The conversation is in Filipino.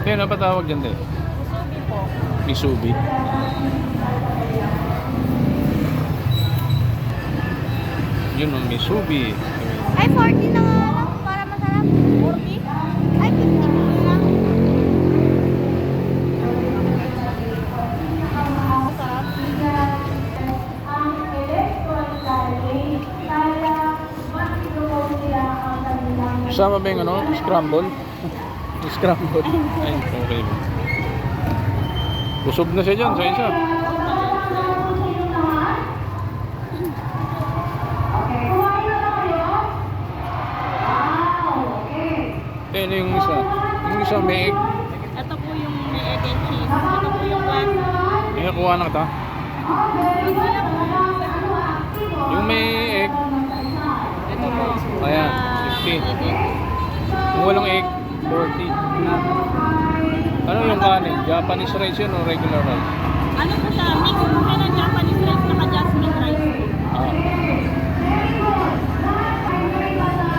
Kaya ano pa tawag dyan din? Musubi po. Misubi. Yun ang Misubi. Ay, 40 na nga lang para masarap. 40? Ay, 50 na lang. Masarap. Kasama ba yung ano? Scramble? Scramble. Ay, okay. Busog na siya dyan sa isa. Eh, ano yung isa? Yung isa may egg. Ito po yung egg and cheese. Ito po yung classic. Yung nakuha na kita. Yung may egg. Ito po. Ayan, 50. Egg. Yung walang egg, 40. Ano yung kanin? Japanese rice yun o regular rice? Ano po siya?